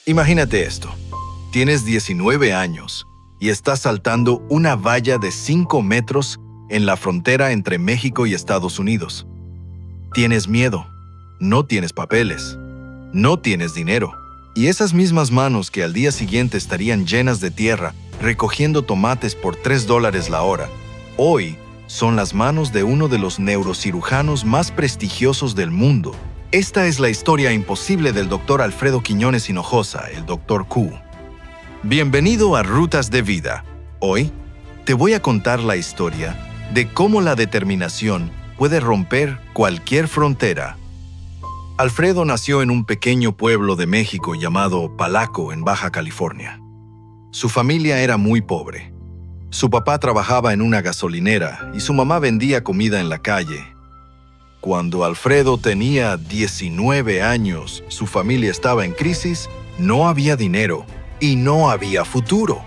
Imagínate esto. Tienes 19 años y estás saltando una valla de 5 metros en la frontera entre México y Estados Unidos. Tienes miedo, no tienes papeles, no tienes dinero. Y esas mismas manos que al día siguiente estarían llenas de tierra recogiendo tomates por $3 la hora, hoy son las manos de uno de los neurocirujanos más prestigiosos del mundo. Esta es la historia imposible del Dr. Alfredo Quiñones Hinojosa, el Dr. Q. Bienvenido a Rutas de Vida. Hoy te voy a contar la historia de cómo la determinación puede romper cualquier frontera. Alfredo nació en un pequeño pueblo de México llamado Palaco, en Baja California. Su familia era muy pobre. Su papá trabajaba en una gasolinera y su mamá vendía comida en la calle. Cuando Alfredo tenía 19 años, su familia estaba en crisis, no había dinero y no había futuro.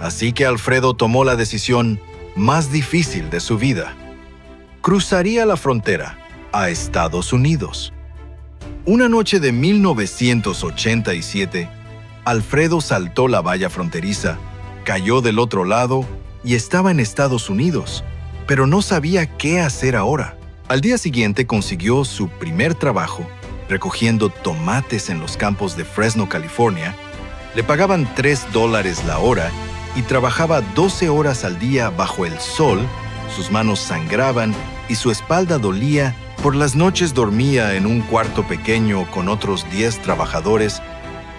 Así que Alfredo tomó la decisión más difícil de su vida. Cruzaría la frontera a Estados Unidos. Una noche de 1987, Alfredo saltó la valla fronteriza, cayó del otro lado y estaba en Estados Unidos, pero no sabía qué hacer ahora. Al día siguiente consiguió su primer trabajo recogiendo tomates en los campos de Fresno, California. Le pagaban $3 la hora y trabajaba 12 horas al día bajo el sol. Sus manos sangraban y su espalda dolía. Por las noches dormía en un cuarto pequeño con otros 10 trabajadores.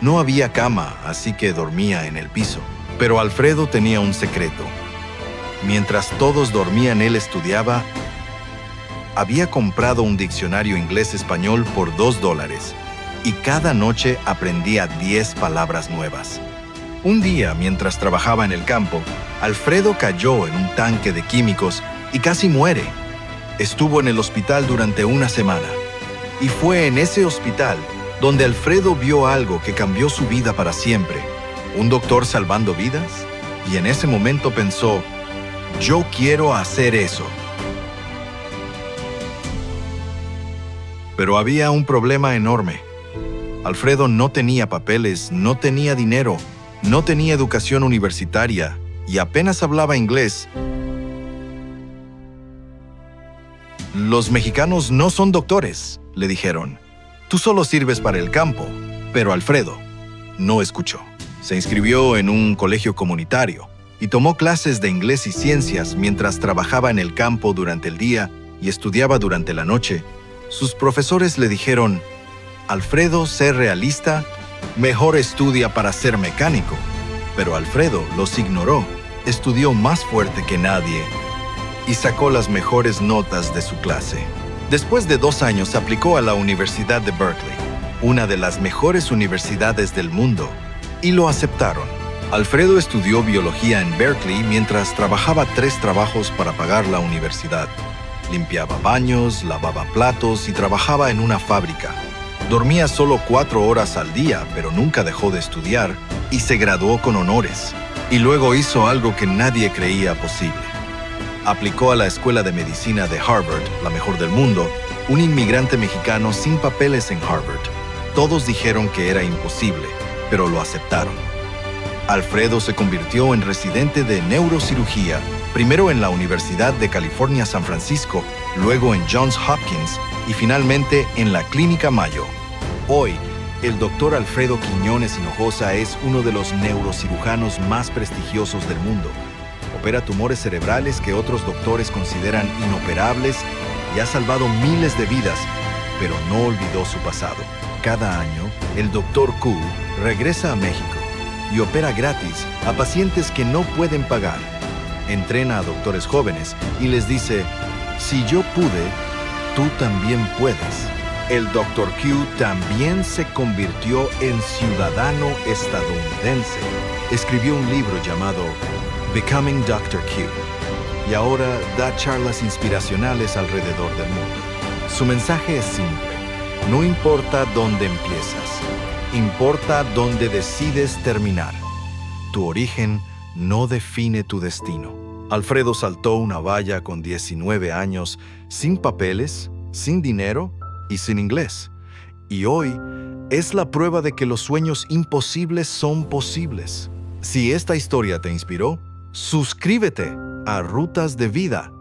No había cama, así que dormía en el piso. Pero Alfredo tenía un secreto. Mientras todos dormían, él estudiaba. Había comprado un diccionario inglés-español por $2 y cada noche aprendía 10 palabras nuevas. Un día, mientras trabajaba en el campo, Alfredo cayó en un tanque de químicos y casi muere. Estuvo en el hospital durante una semana. Y fue en ese hospital donde Alfredo vio algo que cambió su vida para siempre. Un doctor salvando vidas. Y en ese momento pensó, yo quiero hacer eso. Pero había un problema enorme. Alfredo no tenía papeles, no tenía dinero, no tenía educación universitaria y apenas hablaba inglés. Los mexicanos no son doctores, le dijeron. Tú solo sirves para el campo. Pero Alfredo no escuchó. Se inscribió en un colegio comunitario y tomó clases de inglés y ciencias mientras trabajaba en el campo durante el día y estudiaba durante la noche. Sus profesores le dijeron, Alfredo, sé realista, mejor estudia para ser mecánico. Pero Alfredo los ignoró, estudió más fuerte que nadie y sacó las mejores notas de su clase. Después de 2 años aplicó a la Universidad de Berkeley, una de las mejores universidades del mundo, y lo aceptaron. Alfredo estudió biología en Berkeley mientras trabajaba 3 trabajos para pagar la universidad. Limpiaba baños, lavaba platos y trabajaba en una fábrica. Dormía solo 4 horas al día, pero nunca dejó de estudiar y se graduó con honores. Y luego hizo algo que nadie creía posible. Aplicó a la Escuela de Medicina de Harvard, la mejor del mundo, un inmigrante mexicano sin papeles en Harvard. Todos dijeron que era imposible, pero lo aceptaron. Alfredo se convirtió en residente de neurocirugía, primero en la Universidad de California, San Francisco, luego en Johns Hopkins y finalmente en la Clínica Mayo. Hoy, el Dr. Alfredo Quiñones Hinojosa es uno de los neurocirujanos más prestigiosos del mundo. Opera tumores cerebrales que otros doctores consideran inoperables y ha salvado miles de vidas, pero no olvidó su pasado. Cada año, el Dr. Q regresa a México y opera gratis a pacientes que no pueden pagar. Entrena a doctores jóvenes y les dice, si yo pude, tú también puedes. El Dr. Q también se convirtió en ciudadano estadounidense. Escribió un libro llamado Becoming Dr. Q y ahora da charlas inspiracionales alrededor del mundo. Su mensaje es simple. No importa dónde empiezas, importa dónde decides terminar. Tu origen no define tu destino. Alfredo saltó una valla con 19 años, sin papeles, sin dinero y sin inglés. Y hoy es la prueba de que los sueños imposibles son posibles. Si esta historia te inspiró, suscríbete a Rutas de Vida